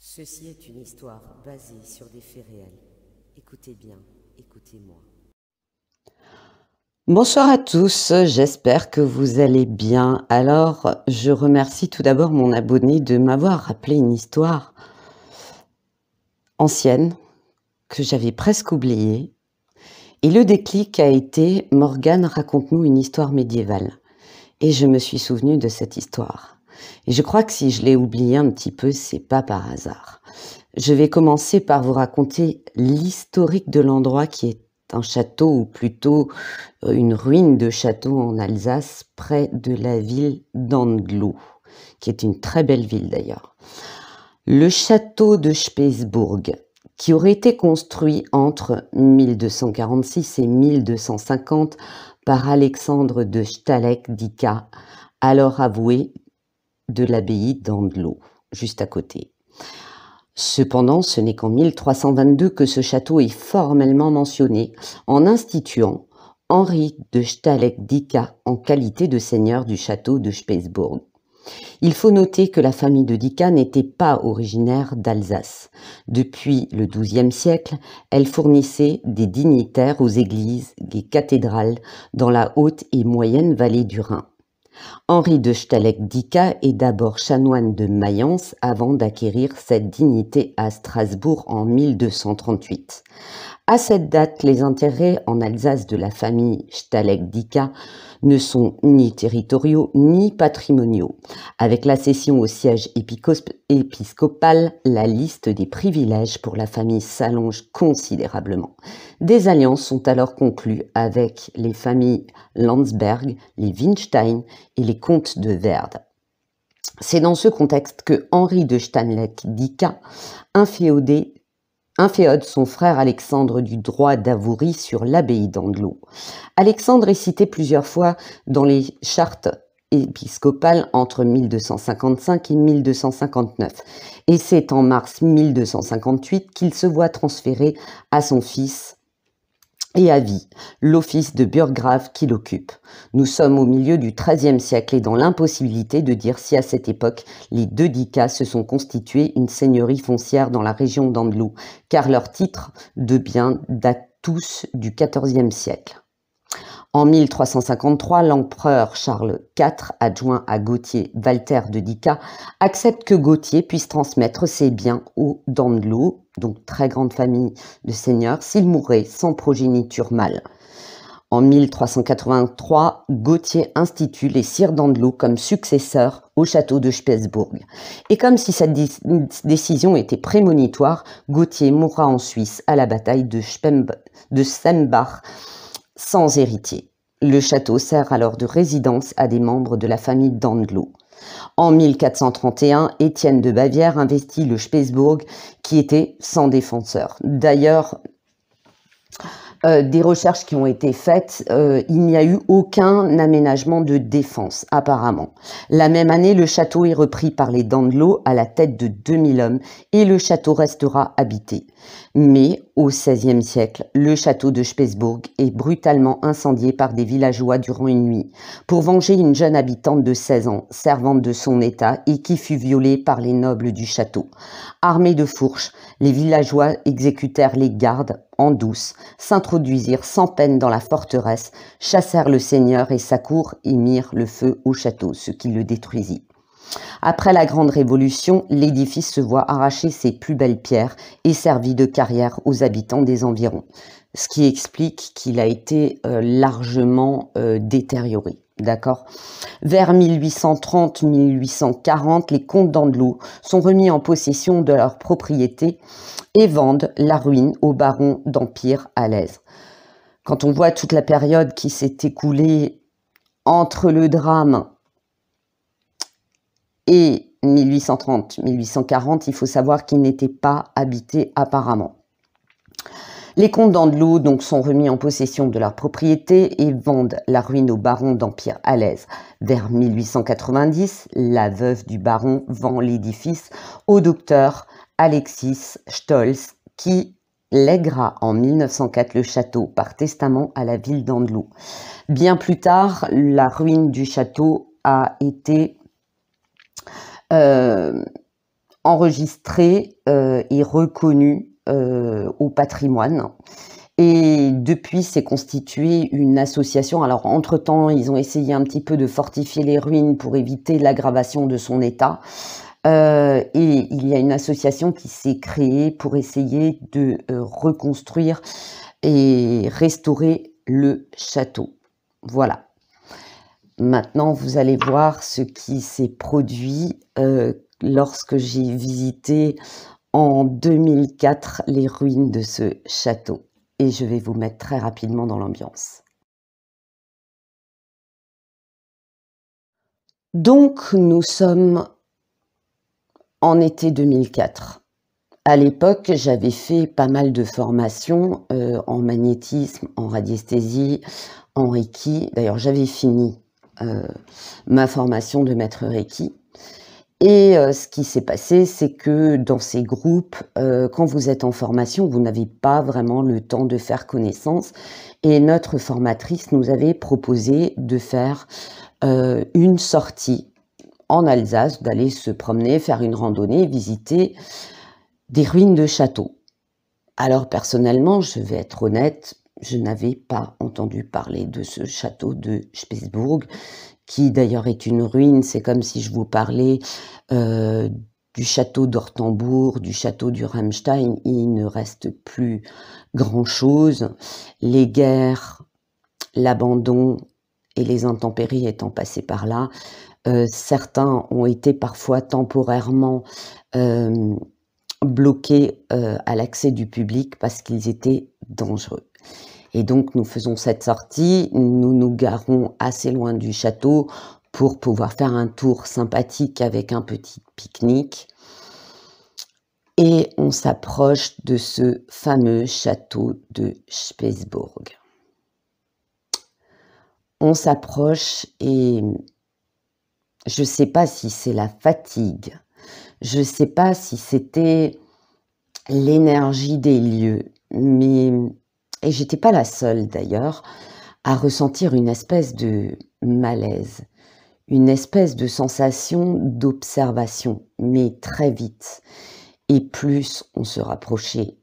Ceci est une histoire basée sur des faits réels. Écoutez bien, écoutez-moi. Bonsoir à tous, j'espère que vous allez bien. Alors, je remercie tout d'abord mon abonné de m'avoir rappelé une histoire ancienne que j'avais presque oubliée. Et le déclic a été « Morgane, raconte-nous une histoire médiévale ». Et je me suis souvenue de cette histoire. Et je crois que si je l'ai oubliée un petit peu, c'est pas par hasard. Je vais commencer par vous raconter l'historique de l'endroit qui est un château, ou plutôt une ruine de château en Alsace, près de la ville d'Andlau, qui est une très belle ville d'ailleurs. Le château de Spesbourg, qui aurait été construit entre 1246 et 1250 par Alexandre de Staleck-Dika, alors avoué de l'abbaye d'Andlau, juste à côté. Cependant, ce n'est qu'en 1322 que ce château est formellement mentionné en instituant Henri de Staleck-Dika en qualité de seigneur du château de Spesbourg. Il faut noter que la famille de Dika n'était pas originaire d'Alsace. Depuis le XIIe siècle, elle fournissait des dignitaires aux églises et cathédrales dans la haute et moyenne vallée du Rhin. Henri de Staleck-Dika est d'abord chanoine de Mayence avant d'acquérir cette dignité à Strasbourg en 1238. À cette date, les intérêts en Alsace de la famille Staleck-Dika ne sont ni territoriaux ni patrimoniaux. Avec la cession au siège épiscopal, la liste des privilèges pour la famille s'allonge considérablement. Des alliances sont alors conclues avec les familles Landsberg, les Winstein et les comtes de Werle. C'est dans ce contexte que Henri de Staleck-Dika inféode son frère Alexandre du droit d'avouerie sur l'abbaye d'Andlau. Alexandre est cité plusieurs fois dans les chartes épiscopales entre 1255 et 1259, et c'est en mars 1258 qu'il se voit transférer à son fils et à vie l'office de burgrave qu'il occupe. Nous sommes au milieu du XIIIe siècle et dans l'impossibilité de dire si à cette époque les deux Dika se sont constitués une seigneurie foncière dans la région d'Andlau, car leurs titres de biens datent tous du XIVe siècle. En 1353, l'empereur Charles IV, adjoint à Gauthier Walter de Dika, accepte que Gauthier puisse transmettre ses biens aux d'Andlau, donc très grande famille de seigneurs, s'il mourait sans progéniture mâle. En 1383, Gauthier institue les sires d'Andlau comme successeurs au château de Spesbourg. Et comme si cette décision était prémonitoire, Gauthier mourra en Suisse à la bataille de Sembach, sans héritier. Le château sert alors de résidence à des membres de la famille d'Andlau. En 1431, Étienne de Bavière investit le Spesbourg qui était sans défenseur. D'ailleurs, des recherches qui ont été faites, il n'y a eu aucun aménagement de défense, apparemment. La même année, le château est repris par les d'Andlau à la tête de 2000 hommes et le château restera habité. Mais au XVIe siècle, le château de Spesbourg est brutalement incendié par des villageois durant une nuit, pour venger une jeune habitante de 16 ans, servante de son état et qui fut violée par les nobles du château. Armés de fourches, les villageois exécutèrent les gardes en douce, s'introduisirent sans peine dans la forteresse, chassèrent le seigneur et sa cour et mirent le feu au château, ce qui le détruisit. Après la Grande Révolution, l'édifice se voit arracher ses plus belles pierres et servit de carrière aux habitants des environs, ce qui explique qu'il a été largement détérioré. D'accord. Vers 1830-1840, les comtes d'Andlau sont remis en possession de leur propriété et vendent la ruine au baron d'Empire à l'Aise. Quand on voit toute la période qui s'est écoulée entre le drame et 1830-1840, il faut savoir qu'il n'était pas habité apparemment. Les comtes d'Andlau donc sont remis en possession de leur propriété et vendent la ruine au baron d'Empire à l'Aise. Vers 1890, la veuve du baron vend l'édifice au docteur Alexis Stolz qui lèguera en 1904 le château par testament à la ville d'Andlau. Bien plus tard, la ruine du château a été enregistré et reconnu au patrimoine. Et depuis, s'est constituée une association. Alors, entre-temps, ils ont essayé un petit peu de fortifier les ruines pour éviter l'aggravation de son état. Et il y a une association qui s'est créée pour essayer de reconstruire et restaurer le château. Voilà. Maintenant, vous allez voir ce qui s'est produit lorsque j'ai visité en 2004 les ruines de ce château. Et je vais vous mettre très rapidement dans l'ambiance. Donc, nous sommes en été 2004. À l'époque, j'avais fait pas mal de formations en magnétisme, en radiesthésie, en Reiki. D'ailleurs, j'avais fini ma formation de maître Reiki. Et ce qui s'est passé, c'est que dans ces groupes, quand vous êtes en formation, vous n'avez pas vraiment le temps de faire connaissance. Et notre formatrice nous avait proposé de faire une sortie en Alsace, d'aller se promener, faire une randonnée, visiter des ruines de châteaux. Alors personnellement, je vais être honnête, je n'avais pas entendu parler de ce château de Spesbourg, qui d'ailleurs est une ruine. C'est comme si je vous parlais du château d'Ortembourg, du château du Ramstein. Il ne reste plus grand-chose. Les guerres, l'abandon et les intempéries étant passés par là, certains ont été parfois temporairement bloqués à l'accès du public parce qu'ils étaient dangereux. Et donc, nous faisons cette sortie, nous nous garons assez loin du château pour pouvoir faire un tour sympathique avec un petit pique-nique. Et on s'approche de ce fameux château de Spesbourg. On s'approche et je ne sais pas si c'est la fatigue, je ne sais pas si c'était l'énergie des lieux, mais... Et j'étais pas la seule d'ailleurs à ressentir une espèce de malaise, une espèce de sensation d'observation, mais très vite. Et plus on se rapprochait,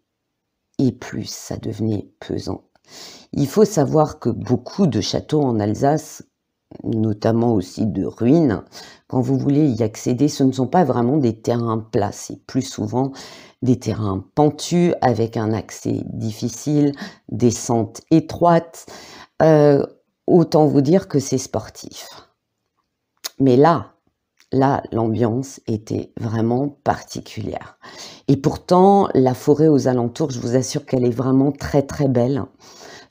et plus ça devenait pesant. Il faut savoir que beaucoup de châteaux en Alsace, notamment aussi de ruines, quand vous voulez y accéder, ce ne sont pas vraiment des terrains plats, c'est plus souvent des terrains pentus avec un accès difficile, des sentes étroites. Autant vous dire que c'est sportif. Mais là, l'ambiance était vraiment particulière. Et pourtant, la forêt aux alentours, je vous assure qu'elle est vraiment très très belle.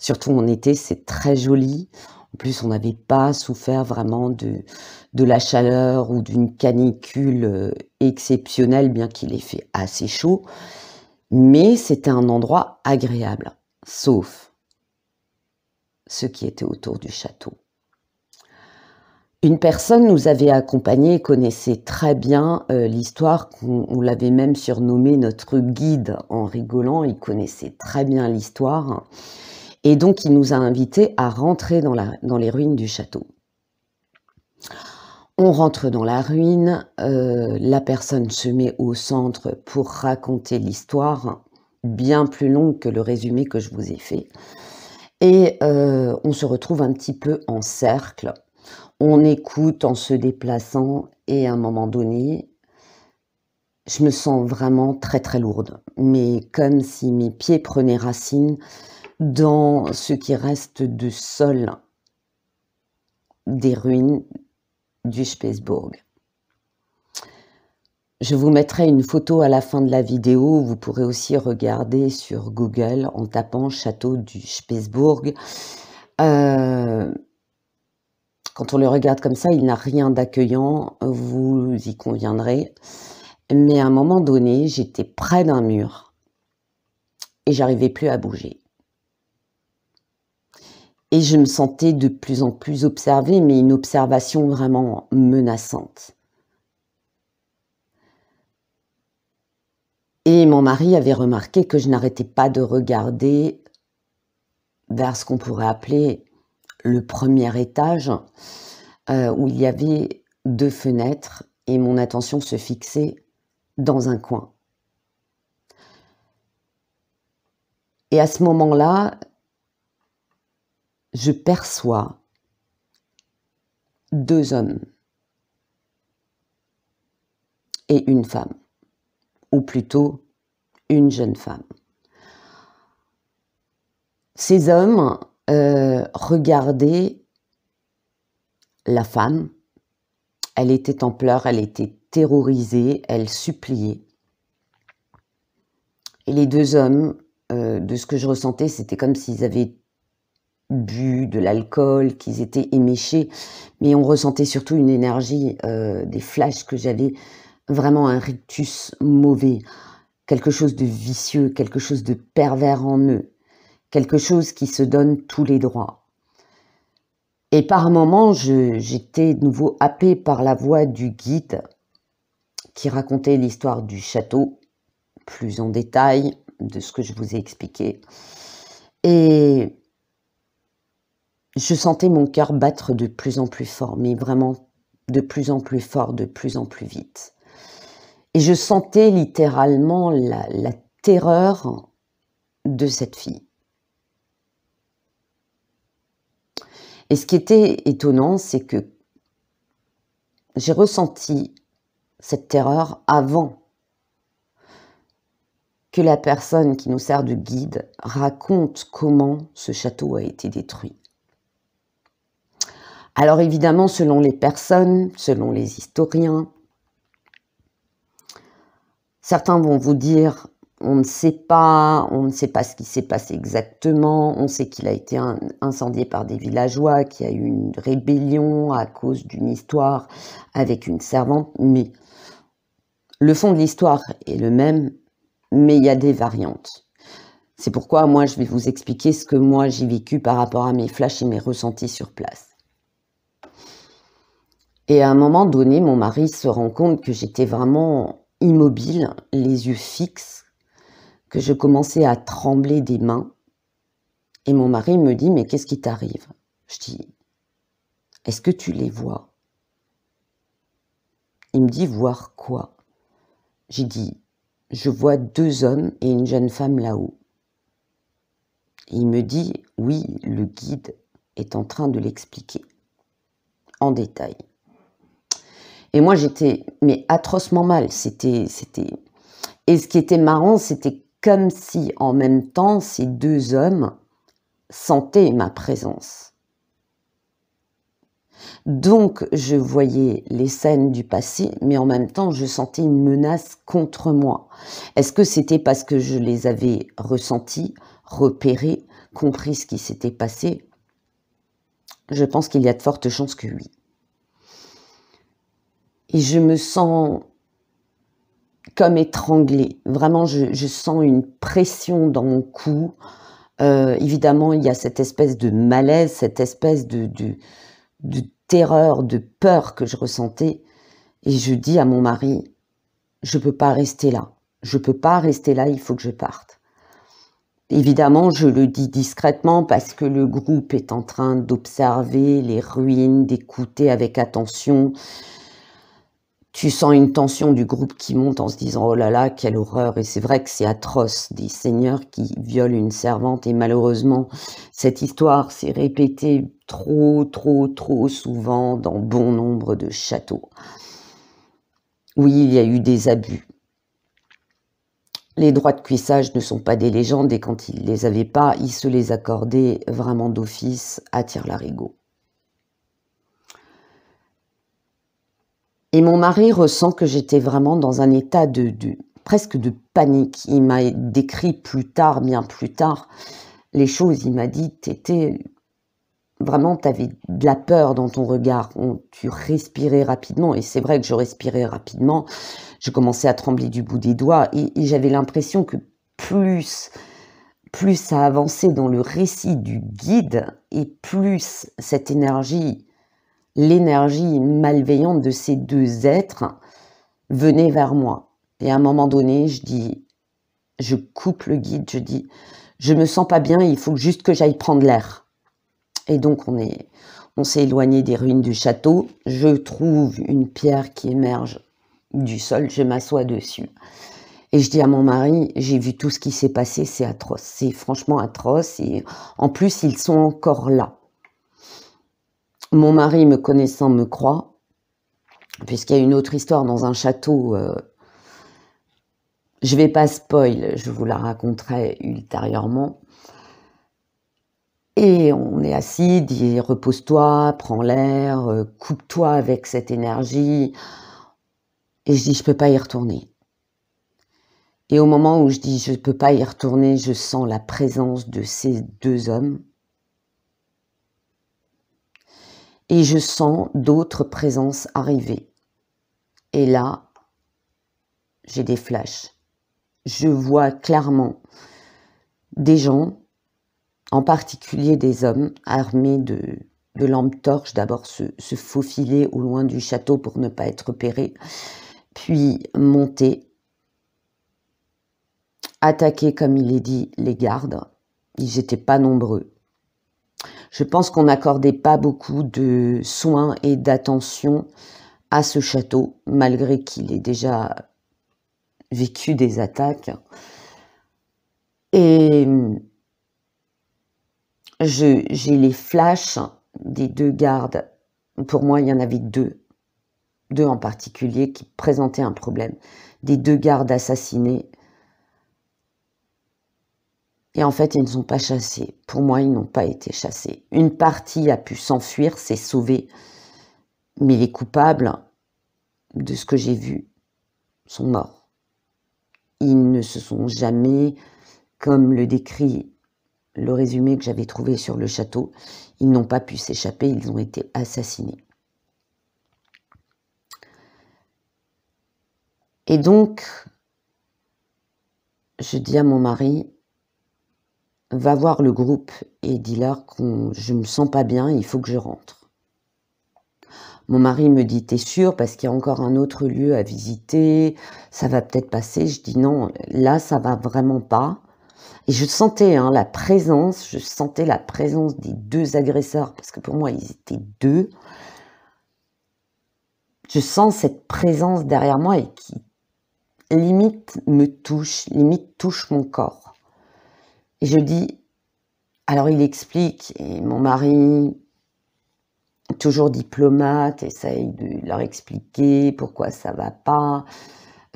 Surtout en été, c'est très joli. En plus, on n'avait pas souffert vraiment de la chaleur ou d'une canicule exceptionnelle, bien qu'il ait fait assez chaud. Mais c'était un endroit agréable, sauf ceux qui étaient autour du château. Une personne nous avait accompagnés et connaissait très bien l'histoire, on l'avait même surnommé notre guide en rigolant, il connaissait très bien l'histoire. Et donc, il nous a invités à rentrer dans les ruines du château. On rentre dans la ruine, la personne se met au centre pour raconter l'histoire, bien plus longue que le résumé que je vous ai fait. Et on se retrouve un petit peu en cercle. On écoute en se déplaçant et à un moment donné, je me sens vraiment très très lourde, mais comme si mes pieds prenaient racine dans ce qui reste de sol des ruines du Spesbourg. Je vous mettrai une photo à la fin de la vidéo. Vous pourrez aussi regarder sur Google en tapant château du Spesbourg. Quand on le regarde comme ça, il n'a rien d'accueillant, vous y conviendrez. Mais à un moment donné, j'étais près d'un mur et j'arrivais plus à bouger. Et je me sentais de plus en plus observée, mais une observation vraiment menaçante. Et mon mari avait remarqué que je n'arrêtais pas de regarder vers ce qu'on pourrait appeler le premier étage, où il y avait 2 fenêtres, et mon attention se fixait dans un coin. Et à ce moment-là, je perçois 2 hommes et une femme, ou plutôt une jeune femme. Ces hommes regardaient la femme. Elle était en pleurs, elle était terrorisée, elle suppliait. Et les 2 hommes, de ce que je ressentais, c'était comme s'ils avaient bu de l'alcool, qu'ils étaient éméchés, mais on ressentait surtout une énergie, des flashs que j'avais, vraiment un rictus mauvais, quelque chose de vicieux, quelque chose de pervers en eux, quelque chose qui se donne tous les droits. Et par moments, j'étais de nouveau happée par la voix du guide qui racontait l'histoire du château, plus en détail de ce que je vous ai expliqué. Et je sentais mon cœur battre de plus en plus fort, mais vraiment de plus en plus fort, de plus en plus vite. Et je sentais littéralement la terreur de cette fille. Et ce qui était étonnant, c'est que j'ai ressenti cette terreur avant que la personne qui nous sert de guide raconte comment ce château a été détruit. Alors évidemment, selon les personnes, selon les historiens, certains vont vous dire on ne sait pas ce qui s'est passé exactement, on sait qu'il a été incendié par des villageois, qu'il y a eu une rébellion à cause d'une histoire avec une servante, mais le fond de l'histoire est le même, mais il y a des variantes. C'est pourquoi moi je vais vous expliquer ce que moi j'ai vécu par rapport à mes flashs et mes ressentis sur place. Et à un moment donné, mon mari se rend compte que j'étais vraiment immobile, les yeux fixes, que je commençais à trembler des mains. Et mon mari me dit « Mais qu'est-ce qui t'arrive ?» Je dis « Est-ce que tu les vois ?» Il me dit « Voir quoi ?» J'ai dit « Je vois 2 hommes et une jeune femme là-haut. » Il me dit « Oui, le guide est en train de l'expliquer en détail. » Et moi, j'étais mais atrocement mal. Et ce qui était marrant, c'était comme si, en même temps, ces 2 hommes sentaient ma présence. Donc, je voyais les scènes du passé, mais en même temps, je sentais une menace contre moi. Est-ce que c'était parce que je les avais ressentis, repérés, compris ce qui s'était passé? Je pense qu'il y a de fortes chances que oui. Et je me sens comme étranglée. Vraiment, je sens une pression dans mon cou. Évidemment, il y a cette espèce de malaise, cette espèce de terreur, de peur que je ressentais. Et je dis à mon mari, je ne peux pas rester là. Je ne peux pas rester là, il faut que je parte. Évidemment, je le dis discrètement parce que le groupe est en train d'observer les ruines, d'écouter avec attention. Tu sens une tension du groupe qui monte en se disant « Oh là là, quelle horreur !» Et c'est vrai que c'est atroce, des seigneurs qui violent une servante. Et malheureusement, cette histoire s'est répétée trop souvent dans bon nombre de châteaux. Oui, il y a eu des abus. Les droits de cuissage ne sont pas des légendes et quand ils les avaient pas, ils se les accordaient vraiment d'office à tire-larigot. Et mon mari ressent que j'étais vraiment dans un état presque de panique. Il m'a décrit plus tard, bien plus tard, les choses. Il m'a dit, t'avais de la peur dans ton regard. Tu respirais rapidement. Et c'est vrai que je respirais rapidement. Je commençais à trembler du bout des doigts. Et j'avais l'impression que plus ça avançait dans le récit du guide, et plus cette énergie, l'énergie malveillante de ces 2 êtres venait vers moi. Et à un moment donné, je coupe le guide, je dis, je me sens pas bien, il faut juste que j'aille prendre l'air. Et donc on s'est éloigné des ruines du château. Je trouve une pierre qui émerge du sol, je m'assois dessus. Et je dis à mon mari, j'ai vu tout ce qui s'est passé, c'est atroce, c'est franchement atroce. Et en plus, ils sont encore là. Mon mari, me connaissant, me croit, puisqu'il y a une autre histoire dans un château. Je vais pas spoil, je vous la raconterai ultérieurement. Et on est assis, il dit repose-toi, prends l'air, coupe-toi avec cette énergie. Et je dis je peux pas y retourner. Et au moment où je dis je peux pas y retourner, je sens la présence de ces deux hommes. Et je sens d'autres présences arriver. Et là, j'ai des flashs. Je vois clairement des gens, en particulier des hommes, armés de lampes torches, d'abord se faufiler au loin du château pour ne pas être repérés, puis monter, attaquer, comme il est dit, les gardes. Ils n'étaient pas nombreux. Je pense qu'on n'accordait pas beaucoup de soins et d'attention à ce château, malgré qu'il ait déjà vécu des attaques. Et j'ai les flashs des deux gardes. Pour moi, il y en avait deux en particulier qui présentaient un problème. Des deux gardes assassinés. Et en fait, ils ne sont pas chassés. Pour moi, ils n'ont pas été chassés. Une partie a pu s'enfuir, s'est sauvée. Mais les coupables, de ce que j'ai vu, sont morts. Ils ne se sont jamais, comme le décrit le résumé que j'avais trouvé sur le château, ils n'ont pas pu s'échapper, ils ont été assassinés. Et donc, je dis à mon mari, va voir le groupe et dis-leur que je me sens pas bien, il faut que je rentre. Mon mari me dit, t'es sûr, parce qu'il y a encore un autre lieu à visiter, ça va peut-être passer. Je dis non, là ça va vraiment pas. Et je sentais la présence, des deux agresseurs, parce que pour moi ils étaient deux. Je sens cette présence derrière moi et qui limite me touche, limite touche mon corps. Et je dis, alors il explique, et mon mari, toujours diplomate, essaye de leur expliquer pourquoi ça va pas.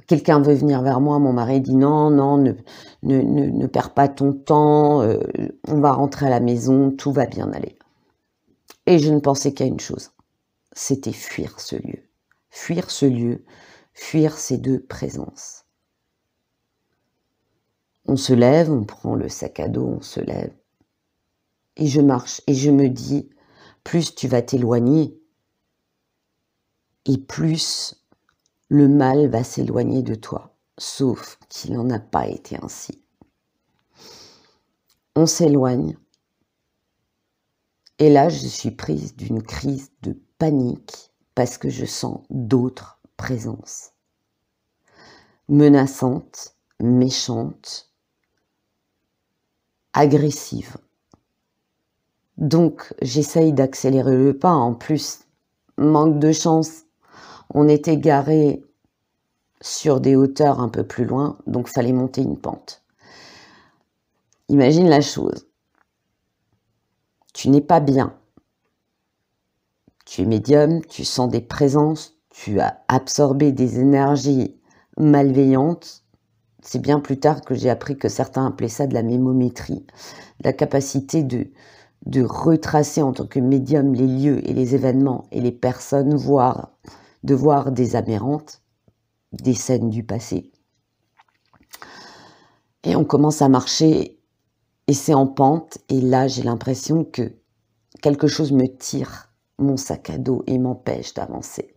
Quelqu'un veut venir vers moi, mon mari dit non, ne perds pas ton temps, on va rentrer à la maison, tout va bien aller. Et je ne pensais qu'à une chose, c'était fuir ce lieu, fuir ces deux présences. On se lève, on prend le sac à dos, on se lève, et je marche, et je me dis, plus tu vas t'éloigner, et plus le mal va s'éloigner de toi, sauf qu'il n'en a pas été ainsi. On s'éloigne, et là je suis prise d'une crise de panique, parce que je sens d'autres présences, menaçantes, méchantes, agressives. Donc j'essaye d'accélérer le pas, en plus, manque de chance, on était garé sur des hauteurs un peu plus loin, donc fallait monter une pente. Imagine la chose, tu n'es pas bien, tu es médium, tu sens des présences, tu as absorbé des énergies malveillantes. C'est bien plus tard que j'ai appris que certains appelaient ça de la mémométrie, la capacité de retracer en tant que médium les lieux et les événements et les personnes, de voir des aberrantes, des scènes du passé. Et on commence à marcher et c'est en pente, et là j'ai l'impression que quelque chose me tire mon sac à dos et m'empêche d'avancer.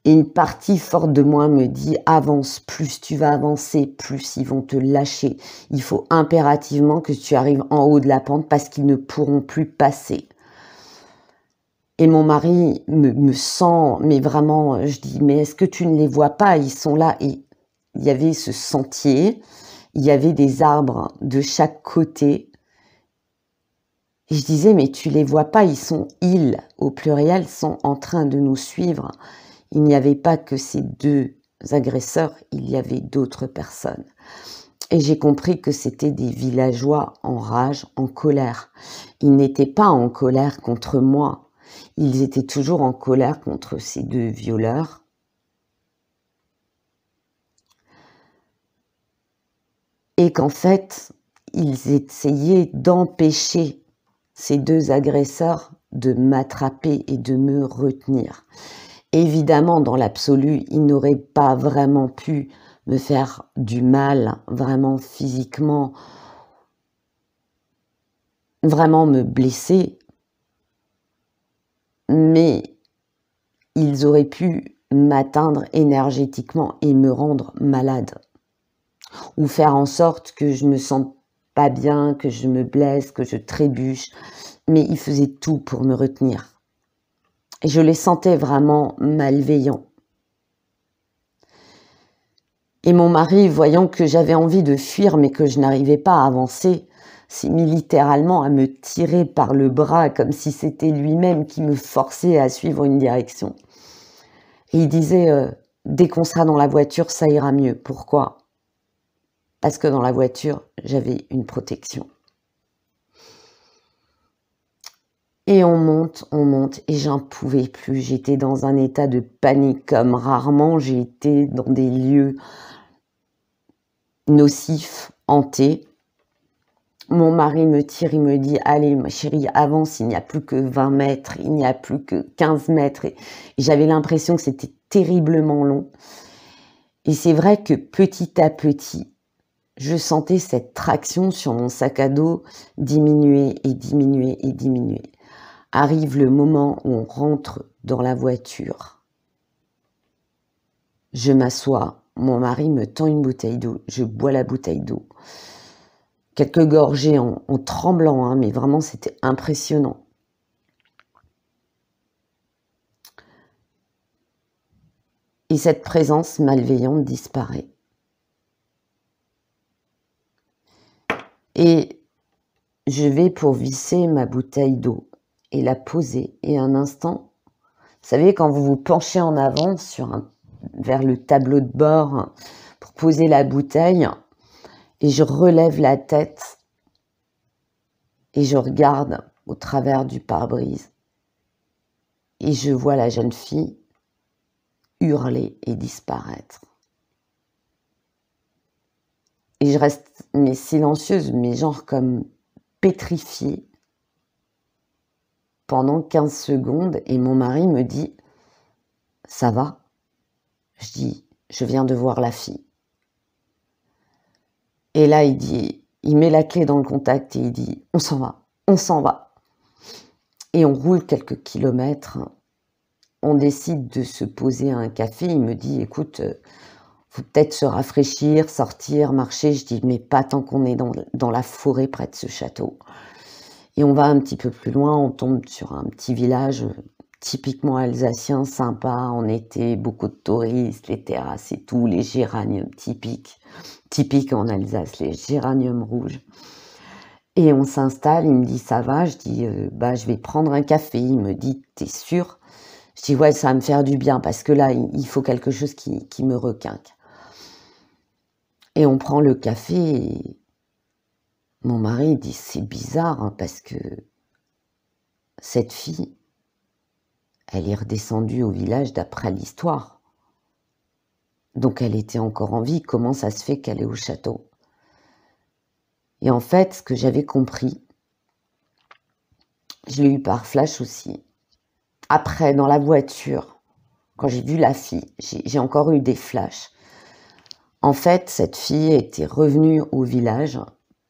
Et une partie forte de moi me dit avance, plus tu vas avancer, plus ils vont te lâcher. Il faut impérativement que tu arrives en haut de la pente parce qu'ils ne pourront plus passer. Et mon mari me sent, mais vraiment, je dis, mais est-ce que tu ne les vois pas? Ils sont là. Et il y avait ce sentier, il y avait des arbres de chaque côté. Et je disais, mais tu les vois pas, ils au pluriel, sont en train de nous suivre. il n'y avait pas que ces deux agresseurs, il y avait d'autres personnes. Et j'ai compris que c'était des villageois en rage, en colère. Ils n'étaient pas en colère contre moi, ils étaient toujours en colère contre ces deux violeurs. Et qu'en fait, ils essayaient d'empêcher ces deux agresseurs de m'attraper et de me retenir. Évidemment, dans l'absolu, ils n'auraient pas vraiment pu me faire du mal, vraiment physiquement, vraiment me blesser, mais ils auraient pu m'atteindre énergétiquement et me rendre malade, ou faire en sorte que je me sente pas bien, que je me blesse, que je trébuche, mais ils faisaient tout pour me retenir. Et je les sentais vraiment malveillants. Et mon mari, voyant que j'avais envie de fuir mais que je n'arrivais pas à avancer, s'est mis littéralement à me tirer par le bras comme si c'était lui-même qui me forçait à suivre une direction. Et il disait dès qu'on sera dans la voiture, ça ira mieux. Pourquoi ? Parce que dans la voiture, j'avais une protection. Et on monte, et j'en pouvais plus. J'étais dans un état de panique comme rarement j'ai été dans des lieux nocifs, hantés. Mon mari me tire, il me dit « Allez, ma chérie, avance, il n'y a plus que 20 mètres, il n'y a plus que 15 mètres. » Et j'avais l'impression que c'était terriblement long. Et c'est vrai que petit à petit, je sentais cette traction sur mon sac à dos diminuer et diminuer et diminuer. Arrive le moment où on rentre dans la voiture. Je m'assois, mon mari me tend une bouteille d'eau, je bois la bouteille d'eau. Quelques gorgées en tremblant, hein, mais vraiment c'était impressionnant. Et cette présence malveillante disparaît. Et je vais pour visser ma bouteille d'eau et la poser. Et un instant, vous savez, quand vous vous penchez en avant vers le tableau de bord pour poser la bouteille, et je relève la tête et je regarde au travers du pare-brise. Et je vois la jeune fille hurler et disparaître. Et je reste silencieuse, mais genre comme pétrifiée pendant 15 secondes. Et mon mari me dit « Ça va ?» Je dis « Je viens de voir la fille. » Et là, il met la clé dans le contact et il dit « On s'en va, on s'en va. » Et on roule quelques kilomètres. On décide de se poser à un café. Il me dit « Écoute, faut peut-être se rafraîchir, sortir, marcher. » Je dis « Mais pas tant qu'on est dans la forêt près de ce château. » Et on va un petit peu plus loin. On tombe sur un petit village typiquement alsacien, sympa, en été, beaucoup de touristes, les terrasses et tout, les géraniums typiques en Alsace, les géraniums rouges. Et on s'installe, il me dit « Ça va ?» Je dis « Je vais prendre un café. » Il me dit « T'es sûr ?» Je dis « Ouais, ça va me faire du bien parce que là, il faut quelque chose qui me requinque. » Et on prend le café et mon mari dit « C'est bizarre hein, parce que cette fille, elle est redescendue au village d'après l'histoire. Donc elle était encore en vie. Comment ça se fait qu'elle est au château ?» Et en fait, ce que j'avais compris, je l'ai eu par flash aussi. Après, dans la voiture, quand j'ai vu la fille, j'ai encore eu des flashs. En fait, cette fille était revenue au village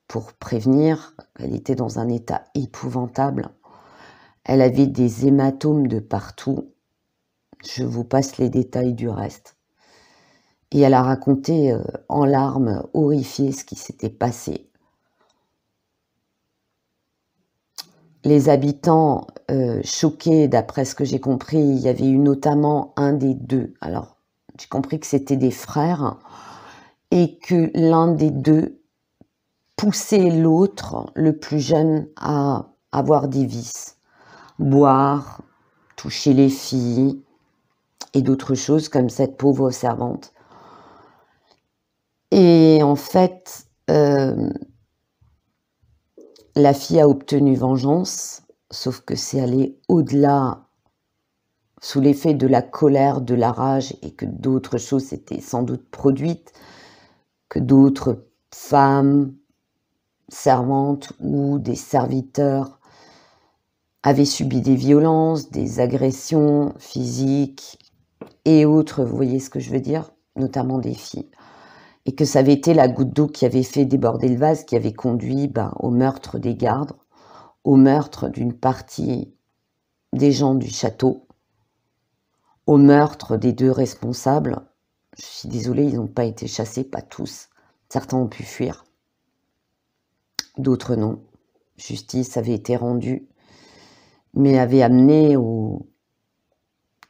pour prévenir qu'elle était dans un état épouvantable. Elle avait des hématomes de partout. Je vous passe les détails du reste. Et elle a raconté en larmes, horrifiée, ce qui s'était passé. Les habitants choqués, d'après ce que j'ai compris, il y avait eu notamment un des deux. Alors, j'ai compris que c'était des frères et que l'un des deux poussait l'autre, le plus jeune, à avoir des vices. Boire, toucher les filles et d'autres choses comme cette pauvre servante. Et en fait, la fille a obtenu vengeance, sauf que c'est allé au-delà, sous l'effet de la colère, de la rage, et que d'autres choses s'étaient sans doute produites, que d'autres femmes, servantes ou des serviteurs avaient subi des violences, des agressions physiques et autres, vous voyez ce que je veux dire, notamment des filles. Et que ça avait été la goutte d'eau qui avait fait déborder le vase, qui avait conduit au meurtre des gardes, au meurtre d'une partie des gens du château, au meurtre des 2 responsables. Je suis désolée, ils n'ont pas été chassés, pas tous. Certains ont pu fuir, d'autres non. Justice avait été rendue, mais avait amené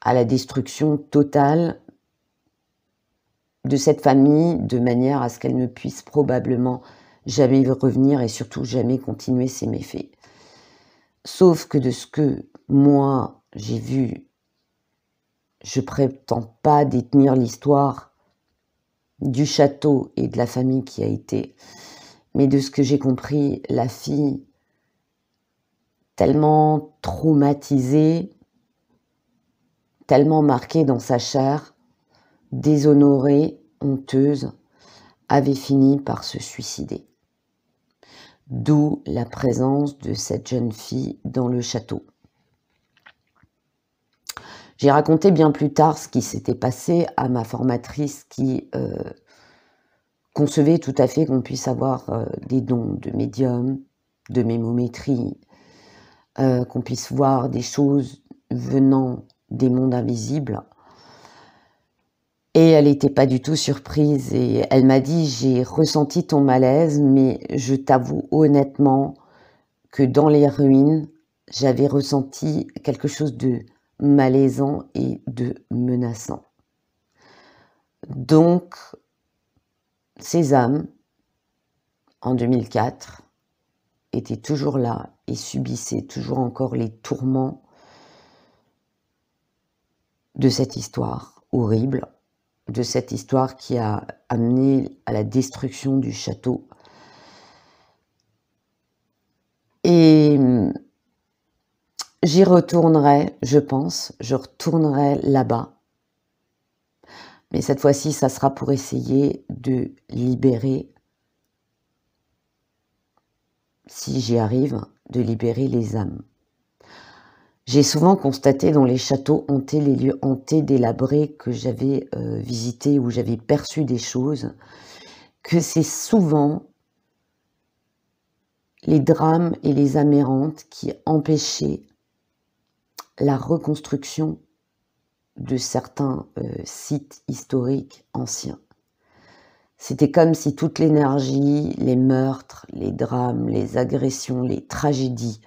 à la destruction totale de cette famille, de manière à ce qu'elle ne puisse probablement jamais revenir et surtout jamais continuer ses méfaits. Sauf que de ce que moi j'ai vu, je prétends pas détenir l'histoire du château et de la famille qui a été, mais de ce que j'ai compris, la fille, tellement traumatisée, tellement marquée dans sa chair, déshonorée, honteuse, avait fini par se suicider. D'où la présence de cette jeune fille dans le château. J'ai raconté bien plus tard ce qui s'était passé à ma formatrice qui concevait tout à fait qu'on puisse avoir des dons de médium, de mémométrie, qu'on puisse voir des choses venant des mondes invisibles. Et elle n'était pas du tout surprise et elle m'a dit « J'ai ressenti ton malaise, mais je t'avoue honnêtement que dans les ruines, j'avais ressenti quelque chose de malaisant et de menaçant. » Donc, ces âmes, en 2004, étaient toujours là et subissaient toujours encore les tourments de cette histoire horrible, de cette histoire qui a amené à la destruction du château. Et j'y retournerai, je pense, je retournerai là-bas. Mais cette fois-ci, ça sera pour essayer de libérer, si j'y arrive, de libérer les âmes. J'ai souvent constaté dans les châteaux hantés, les lieux hantés, délabrés que j'avais visités, où j'avais perçu des choses, que c'est souvent les drames et les âmes errantes qui empêchaient la reconstruction de certains sites historiques anciens. C'était comme si toute l'énergie, les meurtres, les drames, les agressions, les tragédies,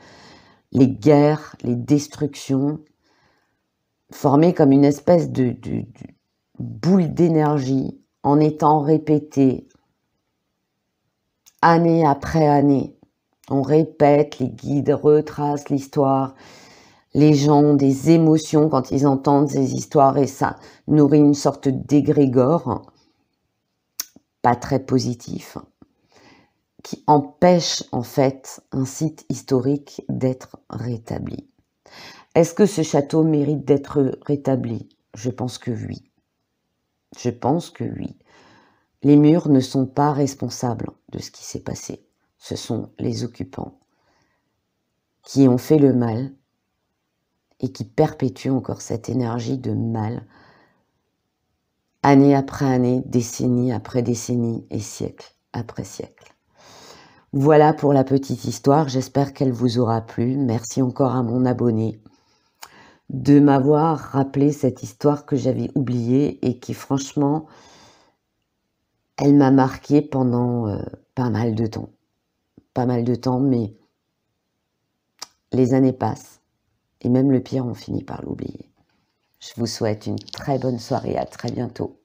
les guerres, les destructions, formaient comme une espèce de boule d'énergie en étant répétée année après année. On répète, les guides retracent l'histoire, les gens ont des émotions quand ils entendent ces histoires et ça nourrit une sorte d'égrégore, pas très positif, qui empêche en fait un site historique d'être rétabli. Est-ce que ce château mérite d'être rétabli? Je pense que oui. Je pense que oui. Les murs ne sont pas responsables de ce qui s'est passé. Ce sont les occupants qui ont fait le mal et qui perpétuent encore cette énergie de mal, année après année, décennie après décennie et siècle après siècle. Voilà pour la petite histoire, j'espère qu'elle vous aura plu. Merci encore à mon abonné de m'avoir rappelé cette histoire que j'avais oubliée et qui franchement, elle m'a marqué pendant pas mal de temps. Pas mal de temps, mais les années passent et même le pire, on finit par l'oublier. Je vous souhaite une très bonne soirée, à très bientôt.